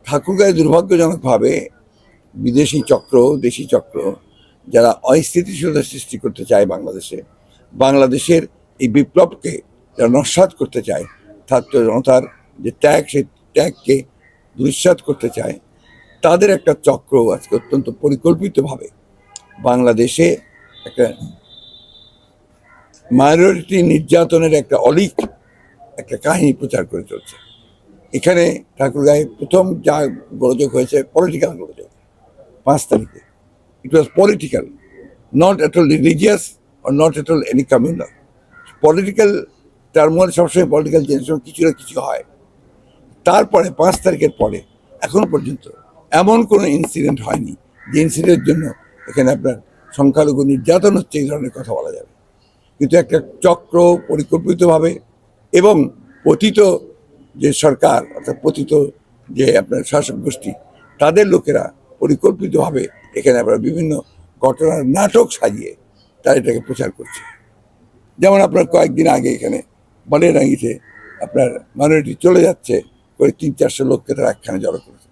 ঠাকুরগাঁয়ে দুর্ভাগ্যজনকভাবে বিদেশি চক্র, দেশি চক্র যারা অস্থিতিশীলতা সৃষ্টি করতে চায় বাংলাদেশের এই বিপ্লবকে যারা নস্যাৎ করতে চায়, ছাত্র জনতার যে ত্যাগ, সেই ত্যাগকে দুঃসাৎ করতে চায়, তাদের একটা চক্র আজকে অত্যন্ত পরিকল্পিতভাবে বাংলাদেশে একটা মাইনরিটি নির্যাতনের একটা অলীক একটা কাহিনী প্রচার করে চলছে। এখানে ঠাকুরগাঁয়ে প্রথম যা গোলযোগ হয়েছে পলিটিক্যাল গোলযোগ 5 তারিখে। It was political, not at all religious or not at all any communal. Political turmoil সবসময় পলিটিক্যাল জিনিস কিছু না কিছু হয়। তারপরে 5 তারিখের পরে এখনো পর্যন্ত এমন কোনো ইনসিডেন্ট হয়নি যে ইনসিডেন্টের জন্য এখানে আপনার সংখ্যালঘু নির্যাতন হচ্ছে এই ধরনের কথা বলা যাবে। কিন্তু একটা চক্র পরিকল্পিতভাবে এবং পতিত যে সরকার অর্থাৎ পতিত যে আপনার শাসক গোষ্ঠী, তাদের লোকেরা পরিকল্পিতভাবে এখানে আপনার বিভিন্ন ঘটনার নাটক সাজিয়ে তারা এটাকে প্রচার করছে। যেমন আপনার কয়েকদিন আগে এখানে বালিয়াডাঙ্গিতে আপনার মাইনরিটি চলে যাচ্ছে করে 300-400 লোককে তারা একখানে জড়ো করেছে।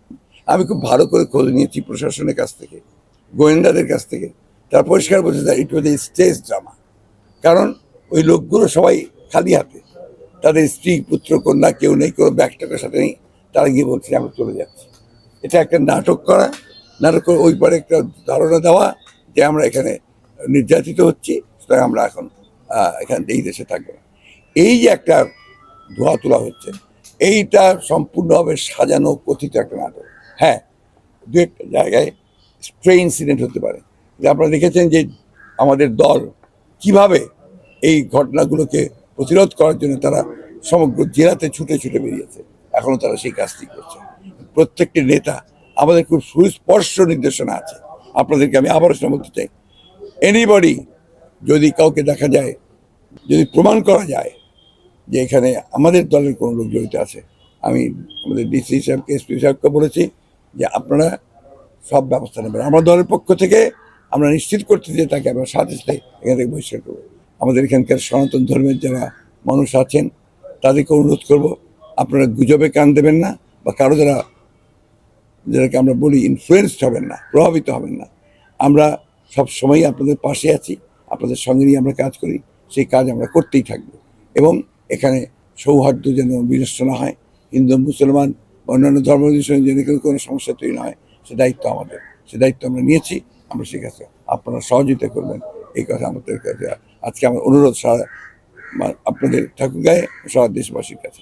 আমি খুব ভালো করে খোঁজ নিয়েছি প্রশাসনের কাছ থেকে, গোয়েন্দাদের কাছ থেকে। তারা পরিষ্কার বলছে যে ইট ওয়াজ এ স্টেজ ড্রামা। কারণ ওই লোকগুলো সবাই খালি হাতে, তাদের স্ত্রী পুত্র কন্যা কেউ নেই, কোনো ব্যাগ টাকার সাথে নেই। তারা গিয়ে বলছে আমরা চলে যাচ্ছি। এটা একটা নাটক করা, নাটক করে ওই পরে একটা ধারণা দেওয়া যে আমরা এখানে নির্যাতিত হচ্ছি, সুতরাং আমরা এখন এখান এই দেশে থাকবো। এই যে একটা ধোয়া তোলা হচ্ছে, এইটা সম্পূর্ণভাবে সাজানো কথিত একটা নাটক। হ্যাঁ, দু একটা জায়গায় স্ট্রে ইনসিডেন্ট হতে পারে। যে আপনারা দেখেছেন যে আমাদের দল কিভাবে এই ঘটনাগুলোকে প্রতিরোধ করার জন্য তারা সমগ্র জেলাতে ছুটে ছুটে বেরিয়েছে। এখনো তারা সেই কাজটি করছে। প্রত্যেকটি নেতা, আমাদের খুব সুস্পষ্ট নির্দেশনা আছে। আপনাদেরকে আমি আবারও সেটা বলতে চাই, এনিবডি যদি কাউকে দেখা যায়, যদি প্রমাণ করা যায় যে এখানে আমাদের দলের কোনো লোক জড়িত আছে, আমি আমাদের ডিসি সাহেবকে, এসপি সাহেবকে বলেছি যে আপনারা সব ব্যবস্থা নেবেন। আমার দলের পক্ষ থেকে আমরা নিশ্চিত করতে যে তাকে আমরা সাথে সাথে এখান থেকে বহিষ্কার করবো। আমাদের এখানকার সনাতন ধর্মের যারা মানুষ আছেন তাদেরকে অনুরোধ করব, আপনারা গুজবে কান দেবেন না, বা কারো যারাকে আমরা বলি ইনফ্লুয়েন্সড হবেন না, প্রভাবিত হবেন না। আমরা সব সময়ই আপনাদের পাশে আছি, আপনাদের সঙ্গে নিয়ে আমরা কাজ করি, সেই কাজ আমরা করতেই থাকবো। এবং এখানে সৌহার্দ্য যেন বিনষ্ট না হয়, হিন্দু মুসলমান অন্যান্য ধর্মের সঙ্গে যেন কোনো সমস্যা তৈরি না হয়, সে দায়িত্ব আমাদের, সে দায়িত্ব আমরা নিয়েছি। আমরা সেই কাছে আপনারা সহযোগিতা করবেন, এই কথা আমাদের কাছে আজকে আমার অনুরোধ আপনাদের ঠাকুরগাঁয়ে সারা দেশবাসীর কাছে।